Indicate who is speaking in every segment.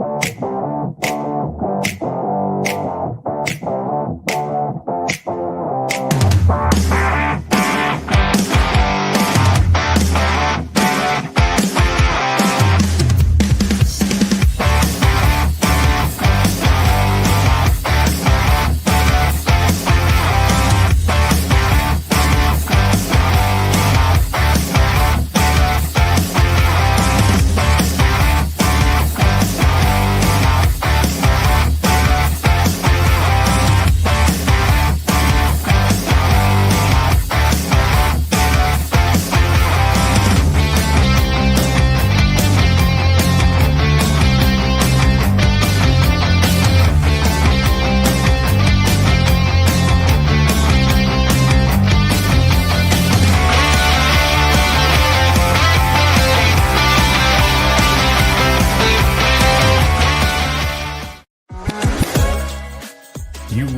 Speaker 1: You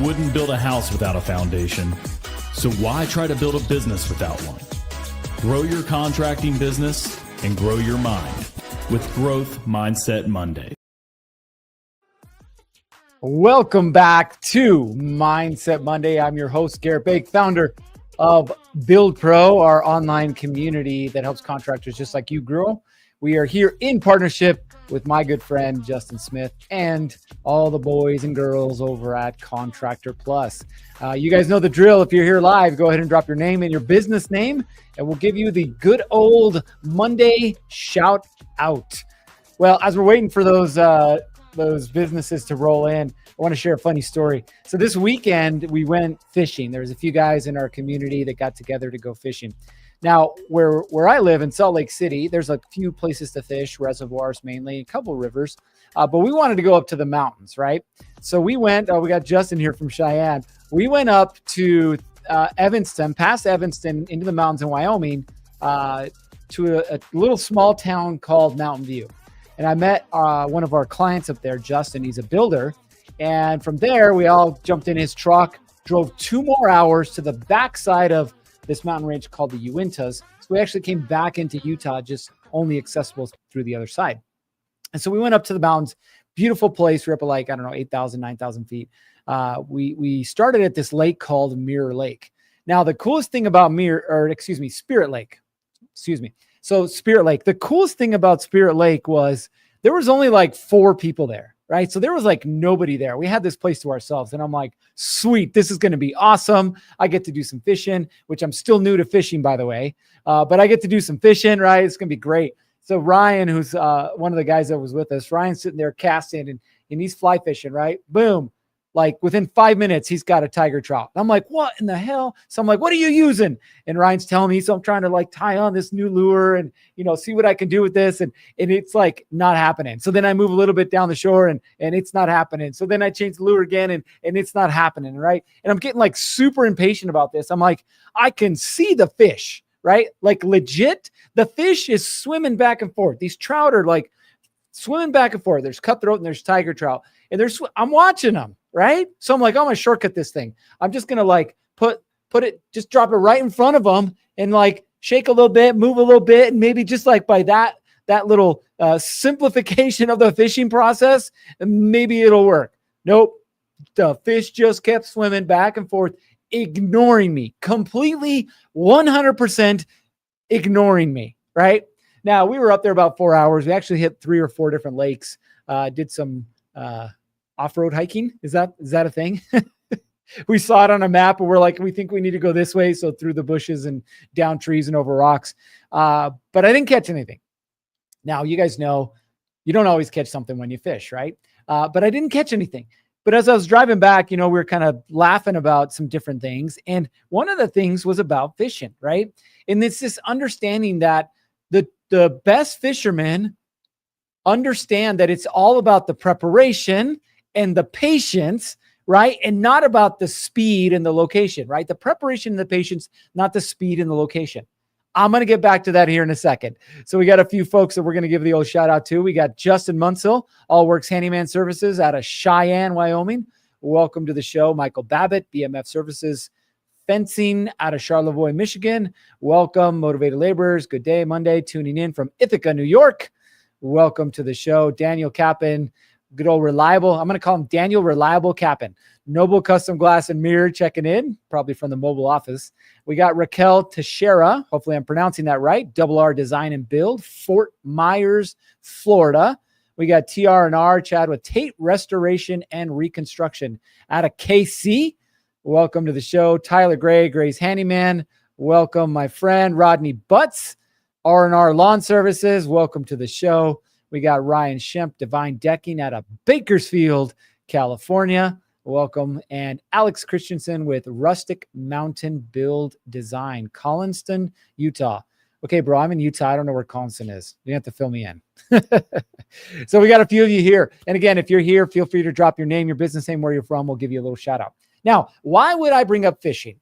Speaker 1: wouldn't build a house without a foundation, so why try to build a business without one? Grow your contracting business and grow your mind with Growth Mindset Monday.
Speaker 2: Welcome back to Mindset Monday. I'm your host, Garrett Bake, founder of Build Pro, our online community that helps contractors just like you grow. We are here in partnership with my good friend, Justin Smith, and all the boys and girls over at Contractor Plus. You guys know the drill. If you're here live, go ahead and drop your name and your business name, and we'll give you the good old Monday shout out. Well, as we're waiting for those businesses to roll in, I want to share a funny story. So this weekend, we went fishing. There was a few guys in our community that got together to go fishing. Now, where I live in Salt Lake City, there's a few places to fish, reservoirs mainly, a couple rivers, but we wanted to go up to the mountains, right? So we went, we got Justin here from Cheyenne. We went up to Evanston, past Evanston, into the mountains in Wyoming, to a little small town called Mountain View. And I met one of our clients up there, Justin. He's a builder. And from there, we all jumped in his truck, drove 2 more hours to the backside of this mountain range called the Uintas. So we actually came back into Utah, just only accessible through the other side. And so we went up to the mountains, beautiful place. We're up at 8,000, 9,000 feet. We started at this lake called Mirror Lake. Now, the coolest thing about Spirit Lake, So Spirit Lake, the coolest thing about Spirit Lake was there was only 4 people there, right? So there was nobody there. We had this place to ourselves. And I'm like, sweet, this is going to be awesome. I get to do some fishing, which I'm still new to fishing, by the way. But I get to do some fishing, right? It's going to be great. So Ryan, who's one of the guys that was with us, Ryan's sitting there casting and he's fly fishing, right? Boom. Within 5 minutes, he's got a tiger trout. I'm like, what in the hell? So I'm like, what are you using? And Ryan's telling me, so I'm trying to tie on this new lure and, see what I can do with this. And it's not happening. So then I move a little bit down the shore and it's not happening. So then I change the lure again and it's not happening. Right. And I'm getting super impatient about this. I'm like, I can see the fish, right? Legit, the fish is swimming back and forth. These trout are swimming back and forth. There's cutthroat and there's tiger trout and I'm watching them. Right. So I'm like, I'm going to shortcut this thing. I'm just going to put it, just drop it right in front of them and shake a little bit, move a little bit. And maybe just by that little simplification of the fishing process, maybe it'll work. Nope. The fish just kept swimming back and forth, ignoring me completely, 100% ignoring me. Right now, we were up there about 4 hours. We actually hit 3 or 4 different lakes, did some, off-road hiking. Is that a thing? We saw it on a map and we're like, we think we need to go this way. So through the bushes and down trees and over rocks. But I didn't catch anything. Now, you guys know you don't always catch something when you fish, right? But I didn't catch anything. But as I was driving back, we were kind of laughing about some different things. And one of the things was about fishing, right? And it's this understanding that the best fishermen understand that it's all about the preparation and the patience, right? And not about the speed and the location, right? The preparation and the patience, not the speed and the location. I'm going to get back to that here in a second. So we got a few folks that we're going to give the old shout out to. We got Justin Munsell, All Works Handyman Services out of Cheyenne, Wyoming. Welcome to the show. Michael Babbitt, BMF Services Fencing out of Charlevoix, Michigan. Welcome, Motivated Laborers. Good day, Monday, tuning in from Ithaca, New York. Welcome to the show. Daniel Kappen good old Reliable. I'm going to call him Daniel Reliable Cap'n. Noble Custom Glass and Mirror checking in, probably from the mobile office. We got Raquel Teixeira. Hopefully I'm pronouncing that right. Double R Design and Build, Fort Myers, Florida. We got TR&R, Chad with Tate Restoration and Reconstruction out of KC. Welcome to the show. Tyler Gray, Gray's Handyman. Welcome, my friend. Rodney Butts, R&R Lawn Services. Welcome to the show. We got Ryan Shemp, Divine Decking out of Bakersfield, California. Welcome. And Alex Christensen with Rustic Mountain Build Design, Collinston, Utah. Okay, bro, I'm in Utah. I don't know where Collinston is. You have to fill me in. So we got a few of you here. And again, if you're here, feel free to drop your name, your business name, where you're from. We'll give you a little shout out. Now, why would I bring up fishing?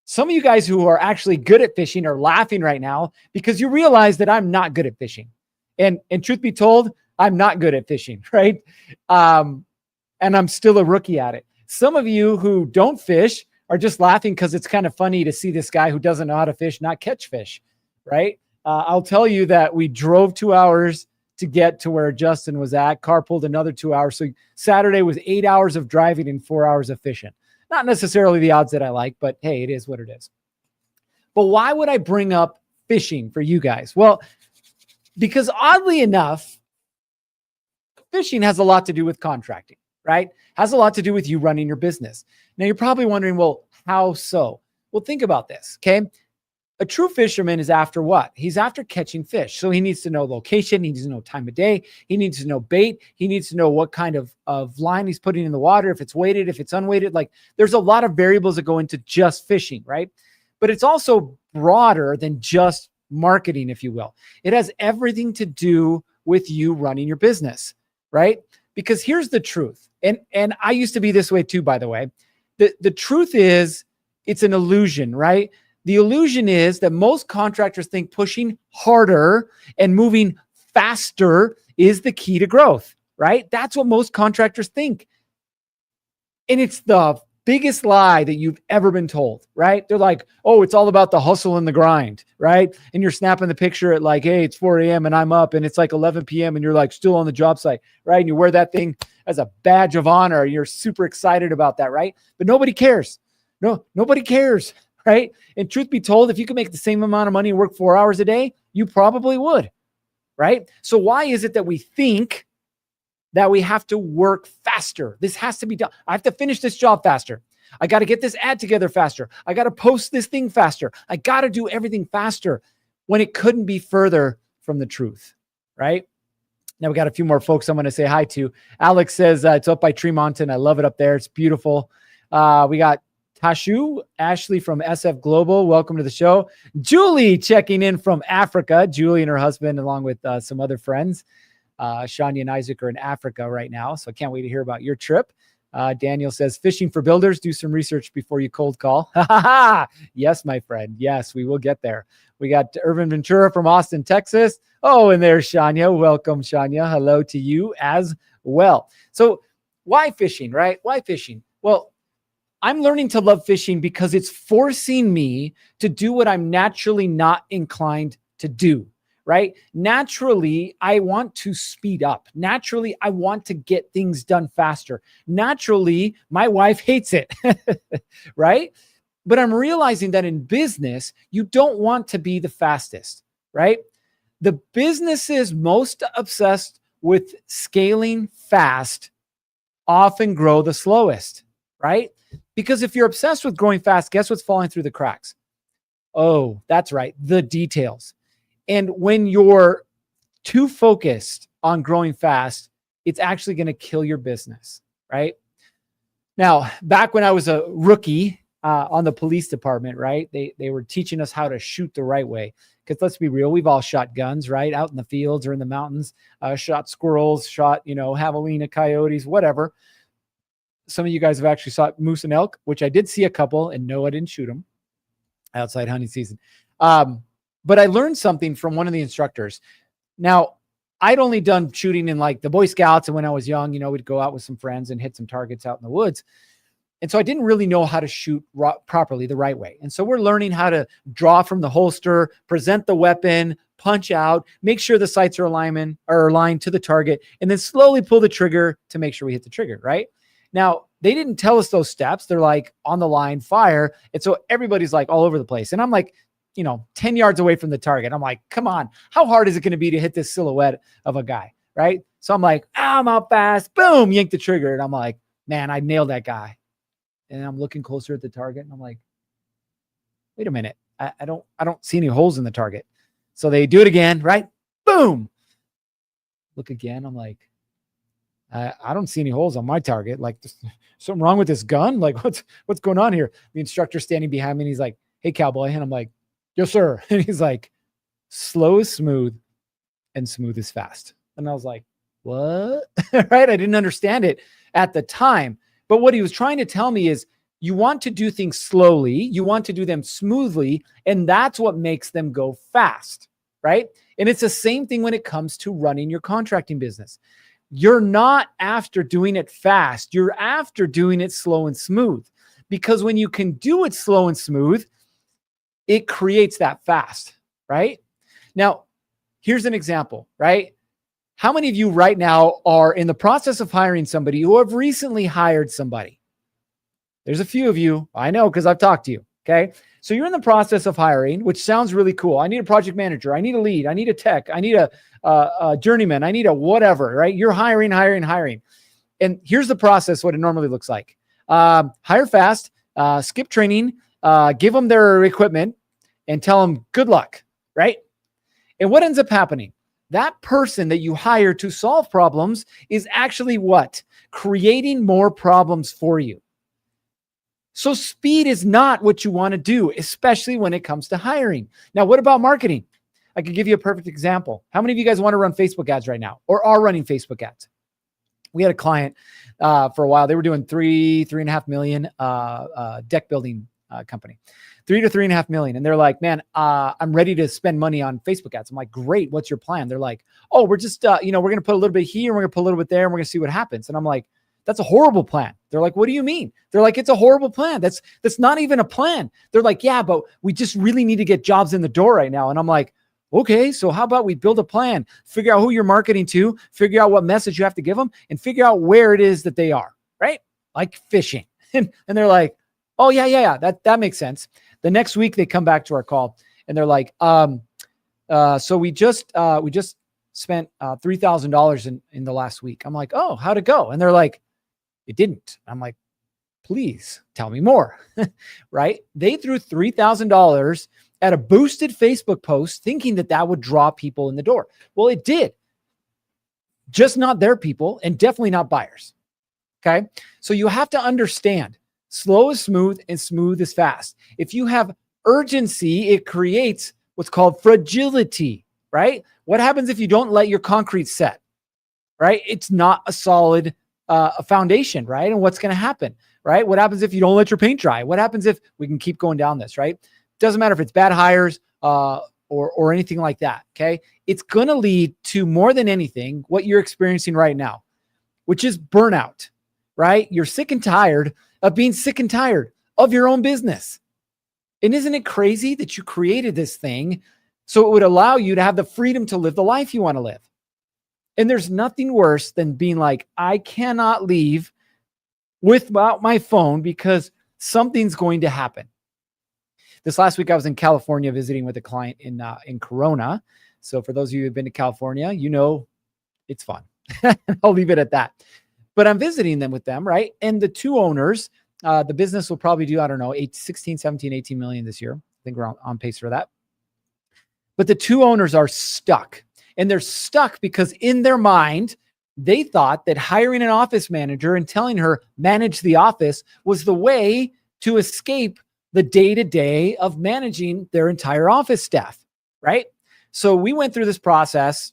Speaker 2: Some of you guys who are actually good at fishing are laughing right now because you realize that I'm not good at fishing. And truth be told, I'm not good at fishing, right? And I'm still a rookie at it. Some of you who don't fish are just laughing because it's kind of funny to see this guy who doesn't know how to fish not catch fish, right? I'll tell you that we drove 2 hours to get to where Justin was at, carpooled another 2 hours. So Saturday was 8 hours of driving and 4 hours of fishing. Not necessarily the odds that I like, but hey, it is what it is. But why would I bring up fishing for you guys? Well, because oddly enough, fishing has a lot to do with contracting, right? Has a lot to do with you running your business. Now you're probably wondering, well, how so? Well, think about this, okay? A true fisherman is after what? He's after catching fish. So he needs to know location. He needs to know time of day. He needs to know bait. He needs to know what kind of line he's putting in the water, if it's weighted, if it's unweighted. Like there's a lot of variables that go into just fishing, right? But it's also broader than just marketing, if you will. It has everything to do with you running your business, right? Because here's the truth. And I used to be this way too, by the way. The truth is it's an illusion, right? The illusion is that most contractors think pushing harder and moving faster is the key to growth, right? That's what most contractors think. And it's the biggest lie that you've ever been told, right? They're like, oh, it's all about the hustle and the grind, right? And you're snapping the picture at like, hey, it's 4 a.m. and I'm up and it's like 11 p.m. and you're like still on the job site, right? And you wear that thing as a badge of honor. You're super excited about that, right? But nobody cares. No, nobody cares. Right? And truth be told, if you could make the same amount of money and work 4 hours a day, you probably would. Right? So why is it that we think that we have to work faster? This has to be done. I have to finish this job faster. I got to get this ad together faster. I got to post this thing faster. I got to do everything faster when it couldn't be further from the truth. Right? Now we got a few more folks I'm going to say hi to. Alex says it's up by Tremonton. I love it up there. It's beautiful. We got Tashu, Ashley from SF Global. Welcome to the show. Julie checking in from Africa. Julie and her husband, along with some other friends. Shania and Isaac are in Africa right now. So I can't wait to hear about your trip. Daniel says, fishing for builders. Do some research before you cold call. Yes, my friend. Yes, we will get there. We got Irvin Ventura from Austin, Texas. Oh, and there's Shania. Welcome, Shania. Hello to you as well. So why fishing, right? Why fishing? Well, I'm learning to love fishing because it's forcing me to do what I'm naturally not inclined to do, right? Naturally, I want to speed up. Naturally, I want to get things done faster. Naturally, my wife hates it, right? But I'm realizing that in business, you don't want to be the fastest, right? The businesses most obsessed with scaling fast often grow the slowest, right? Because if you're obsessed with growing fast, guess what's falling through the cracks? Oh, that's right. The details. And when you're too focused on growing fast, it's actually going to kill your business, right? Now, back when I was a rookie on the police department, right? They were teaching us how to shoot the right way. Because let's be real, we've all shot guns, right? Out in the fields or in the mountains, shot squirrels, shot, javelina, coyotes, whatever. Some of you guys have actually shot moose and elk, which I did see a couple, and no, I didn't shoot them outside hunting season. But I learned something from one of the instructors. Now, I'd only done shooting in like the Boy Scouts, and when I was young, we'd go out with some friends and hit some targets out in the woods. And so I didn't really know how to shoot properly the right way. And so we're learning how to draw from the holster, present the weapon, punch out, make sure the sights are aligned to the target, and then slowly pull the trigger to make sure we hit the trigger, right? Now, they didn't tell us those steps. They're like on the line, fire. And so everybody's like all over the place. And I'm like, 10 yards away from the target. I'm like, come on, how hard is it going to be to hit this silhouette of a guy, right? So I'm like, I'm out fast, boom, yank the trigger. And I'm like, man, I nailed that guy. And I'm looking closer at the target and I'm like, wait a minute. I don't see any holes in the target. So they do it again, right? Boom. Look again. I'm like, I don't see any holes on my target. Like, something wrong with this gun? Like, what's going on here? The instructor standing behind me and he's like, hey, cowboy. And I'm like, yes, sir. And he's like, slow is smooth and smooth is fast. And I was like, what? Right? I didn't understand it at the time. But what he was trying to tell me is you want to do things slowly. You want to do them smoothly. And that's what makes them go fast, right? And it's the same thing when it comes to running your contracting business. You're not after doing it fast. You're after doing it slow and smooth. Because when you can do it slow and smooth, it creates that fast, right? Now, here's an example, right? How many of you right now are in the process of hiring somebody who have recently hired somebody? There's a few of you. I know because I've talked to you, okay? So you're in the process of hiring, which sounds really cool. I need a project manager. I need a lead. I need a tech. I need a journeyman. I need a whatever, right? You're hiring. And here's the process, what it normally looks like. Hire fast, skip training, give them their equipment, and tell them good luck, right? And what ends up happening? That person that you hire to solve problems is actually what? Creating more problems for you. So speed is not what you want to do, especially when it comes to hiring. Now, what about marketing? I could give you a perfect example. How many of you guys want to run Facebook ads right now or are running Facebook ads? We had a client for a while. They were doing $3.5 million deck building company, $3 to $3.5 million. And they're like, man, I'm ready to spend money on Facebook ads. I'm like, great. What's your plan? They're like, oh, we're just, we're going to put a little bit here. And we're going to put a little bit there. And we're going to see what happens. And I'm like, that's a horrible plan. They're like, what do you mean? They're like, it's a horrible plan. That's not even a plan. They're like, yeah, but we just really need to get jobs in the door right now. And I'm like, okay, so how about we build a plan, figure out who you're marketing to, figure out what message you have to give them, and figure out where it is that they are, right? Like fishing. And they're like, oh, yeah, that makes sense. The next week they come back to our call and they're like, so we just spent $3,000 in the last week. I'm like, oh, how'd it go? And they're like, it didn't. I'm like, please tell me more, right? They threw $3,000 at a boosted Facebook post thinking that would draw people in the door. Well, it did. Just not their people and definitely not buyers. Okay. So you have to understand slow is smooth and smooth is fast. If you have urgency, it creates what's called fragility, right? What happens if you don't let your concrete set, right? It's not a solid foundation, right? And what's going to happen, right? What happens if you don't let your paint dry? What happens if we can keep going down this, right? Doesn't matter if it's bad hires or anything like that, okay? It's going to lead to more than anything what you're experiencing right now, which is burnout, right? You're sick and tired of being sick and tired of your own business. And isn't it crazy that you created this thing so it would allow you to have the freedom to live the life you want to live? And there's nothing worse than being like, I cannot leave without my phone because something's going to happen. This last week, I was in California visiting with a client in Corona. So for those of you who've been to California, you know it's fun. I'll leave it at that. But I'm visiting them with them, right? And the two owners, the business will probably do, I don't know, 16, 17, 18 million this year. I think we're on pace for that. But the two owners are stuck. And they're stuck because in their mind, they thought that hiring an office manager and telling her manage the office was the way to escape the day-to-day of managing their entire office staff, right? So we went through this process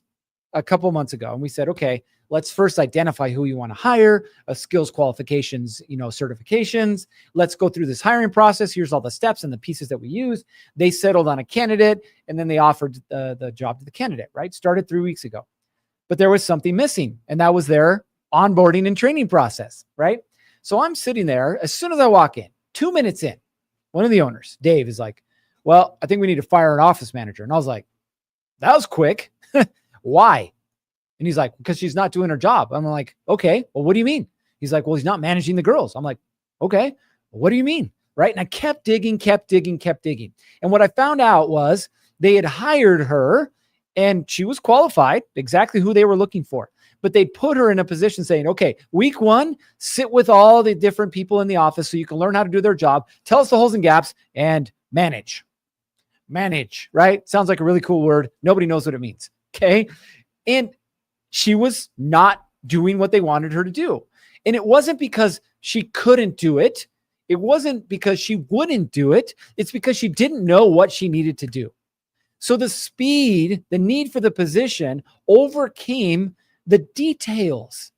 Speaker 2: a couple months ago and we said, okay, let's first identify who you want to hire, skills, qualifications, certifications. Let's go through this hiring process. Here's all the steps and the pieces that we use. They settled on a candidate and then they offered the job to the candidate, right? Started 3 weeks ago. But there was something missing and that was their onboarding and training process, right? So I'm sitting there. As soon as I walk in, 2 minutes in, one of the owners, Dave, is like, well, I think we need to fire an office manager. And I was like, that was quick. Why? And he's like, because she's not doing her job. I'm like, okay, well, what do you mean? He's like, well, he's not managing the girls. I'm like, okay, what do you mean? Right. And I kept digging. And what I found out was they had hired her and she was qualified, exactly who they were looking for. But they put her in a position saying, okay, week 1, sit with all the different people in the office so you can learn how to do their job. Tell us the holes and gaps and manage, right? Sounds like a really cool word. Nobody knows what it means. Okay. And she was not doing what they wanted her to do. And it wasn't because she couldn't do it. It wasn't because she wouldn't do it. It's because she didn't know what she needed to do. So the need for the position overcame the details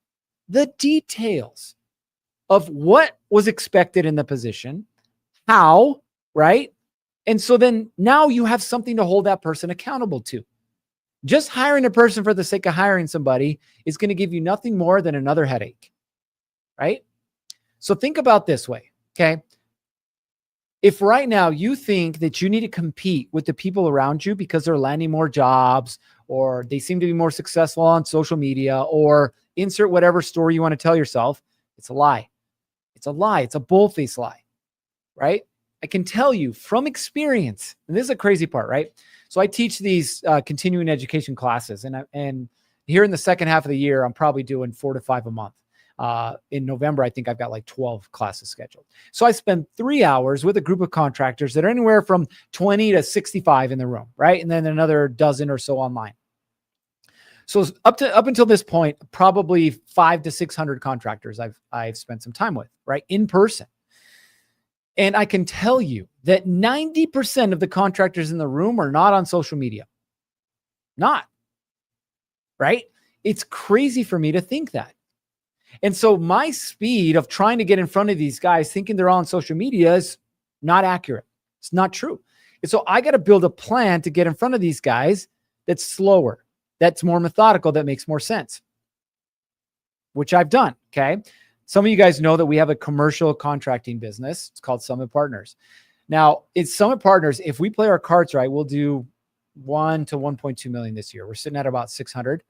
Speaker 2: of what was expected in the position, how, right? And so then now you have something to hold that person accountable to. Just hiring a person for the sake of hiring somebody is going to give you nothing more than another headache, right? So think about this way, okay? If right now you think that you need to compete with the people around you because they're landing more jobs or they seem to be more successful on social media or insert whatever story you want to tell yourself, it's a lie. It's a lie. It's a bull-faced lie, right? I can tell you from experience, and this is a crazy part, right? So I teach these continuing education classes, and here in the second half of the year, I'm probably doing 4 to 5 a month. In November, I think I've got like 12 classes scheduled. So I spend 3 hours with a group of contractors that are anywhere from 20 to 65 in the room, right? And then another dozen or so online. So up until this point, probably 500 to 600 contractors I've spent some time with, right? In person. And I can tell you that 90% of the contractors in the room are not on social media. Not, right? It's crazy for me to think that. And so my speed of trying to get in front of these guys thinking they're all on social media is not accurate. It's not true. And so I got to build a plan to get in front of these guys that's slower, that's more methodical, that makes more sense, which I've done. Okay. Some of you guys know that we have a commercial contracting business. It's called Summit Partners. Now, it's Summit Partners. If we play our cards right, we'll do 1 to 1.2 million this year. We're sitting at about 600,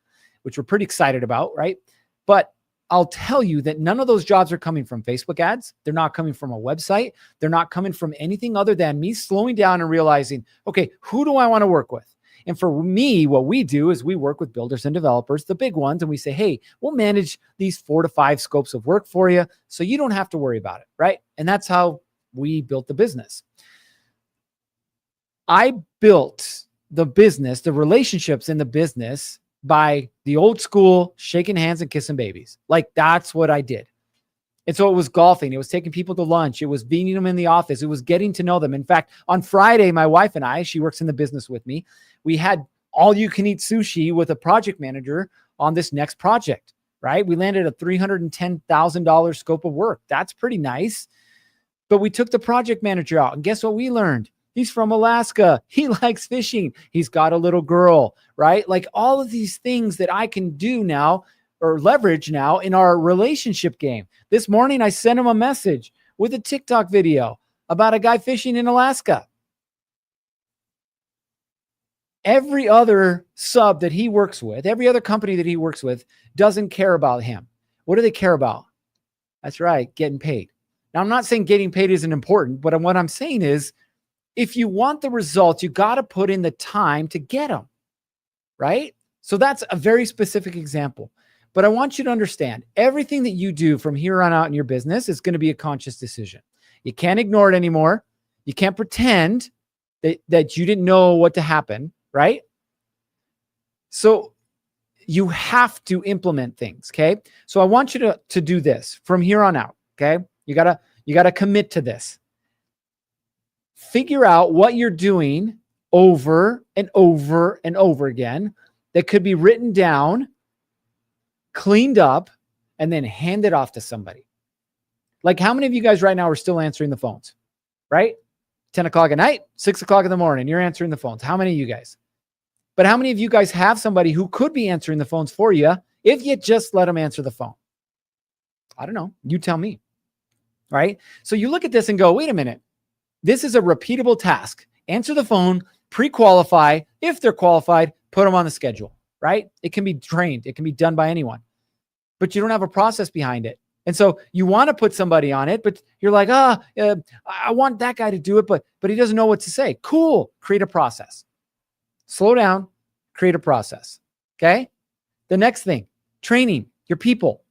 Speaker 2: which we're pretty excited about, right? But I'll tell you that none of those jobs are coming from Facebook ads. They're not coming from a website. They're not coming from anything other than me slowing down and realizing, okay, who do I want to work with? And for me, what we do is we work with builders and developers, the big ones, and we say, hey, we'll manage these 4 to 5 scopes of work for you so you don't have to worry about it, right? And that's how we built the business. I built the business, the relationships in the business by the old school shaking hands and kissing babies. Like that's what I did. And so it was golfing. It was taking people to lunch. It was meeting them in the office. It was getting to know them. In fact, on Friday, my wife and I, she works in the business with me, we had all you can eat sushi with a project manager on this next project, right? We landed a $310,000 scope of work. That's pretty nice. But we took the project manager out and guess what we learned? He's from Alaska. He likes fishing. He's got a little girl, right? Like all of these things that I can do now or leverage now in our relationship game. This morning, I sent him a message with a TikTok video about a guy fishing in Alaska. Every other sub that he works with, every other company that he works with doesn't care about him. What do they care about? That's right, getting paid. Now, I'm not saying getting paid isn't important, but what I'm saying is if you want the results, you got to put in the time to get them, right? So that's a very specific example. But I want you to understand everything that you do from here on out in your business is going to be a conscious decision. You can't ignore it anymore. You can't pretend that you didn't know what to happen, right? So you have to implement things, okay? So I want you to do this from here on out, okay? You gotta commit to this. Figure out what you're doing over and over and over again that could be written down, cleaned up, and then handed off to somebody. Like how many of you guys right now are still answering the phones, right? 10 o'clock at night, 6 o'clock in the morning, you're answering the phones. How many of you guys? But how many of you guys have somebody who could be answering the phones for you if you just let them answer the phone? I don't know. You tell me, right? So you look at this and go, wait a minute. This is a repeatable task. Answer the phone, pre-qualify. If they're qualified, put them on the schedule, right? It can be trained. It can be done by anyone, but you don't have a process behind it. And so you want to put somebody on it, but you're like, I want that guy to do it, but he doesn't know what to say. Cool. Create a process. Slow down, create a process. Okay. The next thing, training your people.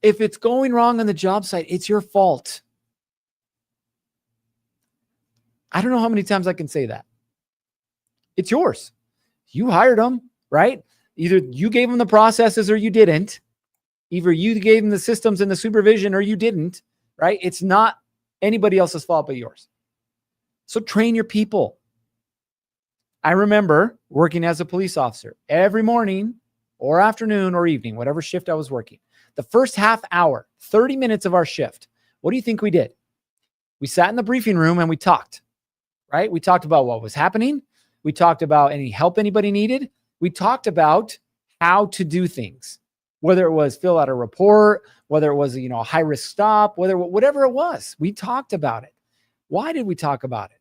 Speaker 2: If it's going wrong on the job site, it's your fault. I don't know how many times I can say that. It's yours. You hired them, right? Either you gave them the processes or you didn't. Either you gave them the systems and the supervision or you didn't, right? It's not anybody else's fault but yours. So train your people. I remember working as a police officer every morning or afternoon or evening, whatever shift I was working. The first half hour, 30 minutes of our shift, what do you think we did? We sat in the briefing room and we talked, right? We talked about what was happening. We talked about any help anybody needed. We talked about how to do things, whether it was fill out a report, whether it was, a high risk stop, whatever it was, we talked about it. Why did we talk about it?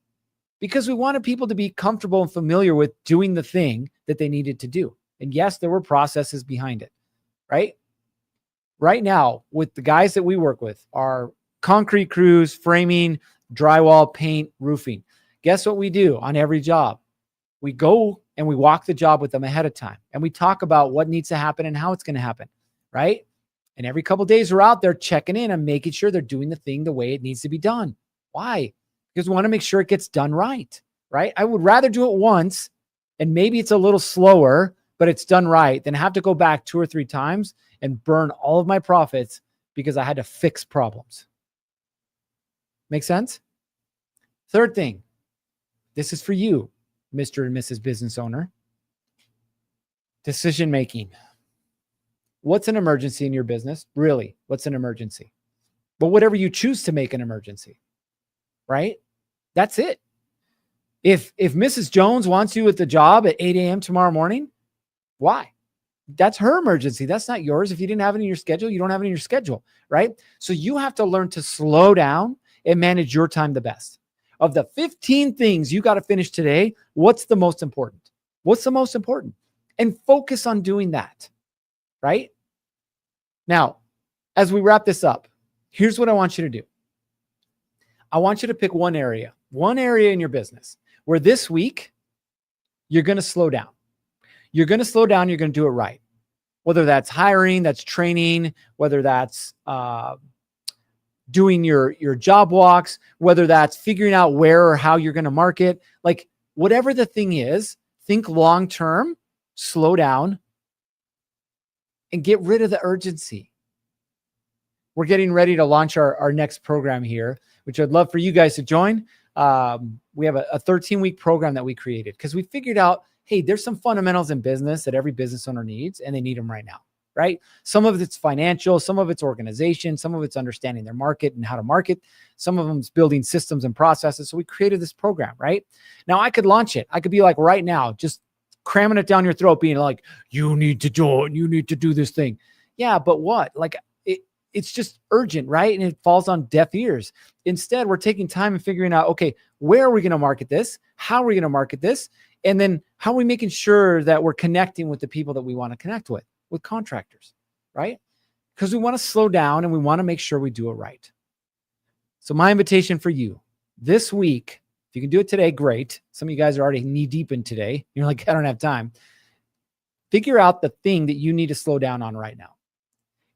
Speaker 2: Because we wanted people to be comfortable and familiar with doing the thing that they needed to do. And yes, there were processes behind it, right? Right now, with the guys that we work with, are concrete crews, framing, drywall, paint, roofing. Guess what we do on every job? We go and we walk the job with them ahead of time. And we talk about what needs to happen and how it's going to happen, right? And every couple of days we're out there checking in and making sure they're doing the thing the way it needs to be done. Why? Because we want to make sure it gets done right? I would rather do it once and maybe it's a little slower, but it's done right than have to go back 2 or 3 times and burn all of my profits because I had to fix problems. Make sense? Third thing, this is for you, Mr. and Mrs. Business Owner. Decision making. What's an emergency in your business? Really, what's an emergency? But whatever you choose to make an emergency, right? That's it. If Mrs. Jones wants you at the job at 8 a.m. tomorrow morning, why? That's her emergency. That's not yours. If you didn't have it in your schedule, you don't have it in your schedule, right? So you have to learn to slow down and manage your time the best. Of the 15 things you got to finish today, what's the most important? What's the most important? And focus on doing that, right? Now, as we wrap this up, here's what I want you to do. I want you to pick one area in your business where this week you're going to slow down. You're going to slow down. You're going to do it right. Whether that's hiring, that's training, whether that's doing your job walks, whether that's figuring out where or how you're going to market, like whatever the thing is, think long-term, slow down, and get rid of the urgency. We're getting ready to launch our next program here, which I'd love for you guys to join. We have a 13-week program that we created because we figured out, hey, there's some fundamentals in business that every business owner needs, and they need them right now, right? Some of it's financial, some of it's organization, some of it's understanding their market and how to market. Some of them is building systems and processes. So we created this program, right? Now I could launch it. I could be like right now, just cramming it down your throat, being like, you need to do it. You need to do this thing. Yeah, but what? Like it's just urgent, right? And it falls on deaf ears. Instead, we're taking time and figuring out, okay, where are we going to market this? How are we going to market this? And then how are we making sure that we're connecting with the people that we want to connect with contractors, right? Because we want to slow down and we want to make sure we do it right. So my invitation for you this week, if you can do it today, great. Some of you guys are already knee deep in today. You're like, I don't have time. Figure out the thing that you need to slow down on right now.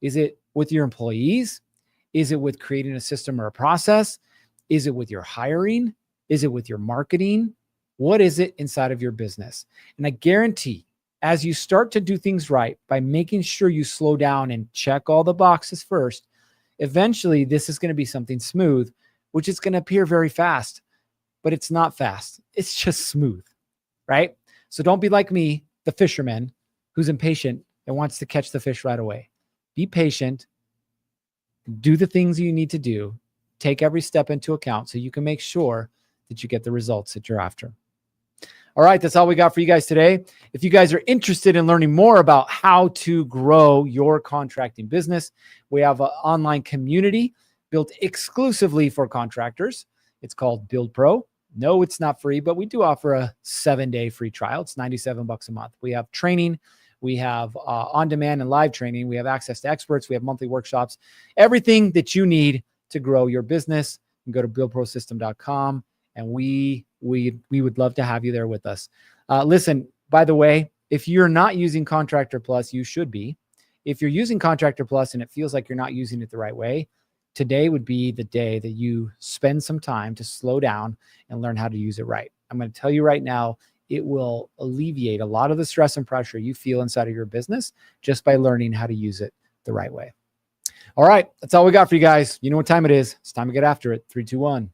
Speaker 2: Is it with your employees? Is it with creating a system or a process? Is it with your hiring? Is it with your marketing? What is it inside of your business? And I guarantee as you start to do things right by making sure you slow down and check all the boxes first, eventually this is going to be something smooth, which is going to appear very fast, but it's not fast. It's just smooth, right? So don't be like me, the fisherman who's impatient and wants to catch the fish right away. Be patient, do the things you need to do, take every step into account so you can make sure that you get the results that you're after. All right, that's all we got for you guys today. If you guys are interested in learning more about how to grow your contracting business, we have an online community built exclusively for contractors. It's called Build Pro. No, it's not free, but we do offer a 7-day free trial. It's $97 a month. We have training. We have on-demand and live training. We have access to experts. We have monthly workshops, everything that you need to grow your business. You can go to buildprosystem.com, and we would love to have you there with us. Listen, by the way, if you're not using Contractor Plus, you should be. If you're using Contractor Plus and it feels like you're not using it the right way, today would be the day that you spend some time to slow down and learn how to use it right. I'm going to tell you right now, it will alleviate a lot of the stress and pressure you feel inside of your business just by learning how to use it the right way. All right, that's all we got for you guys. You know what time it is. It's time to get after it. 3, 2, 1.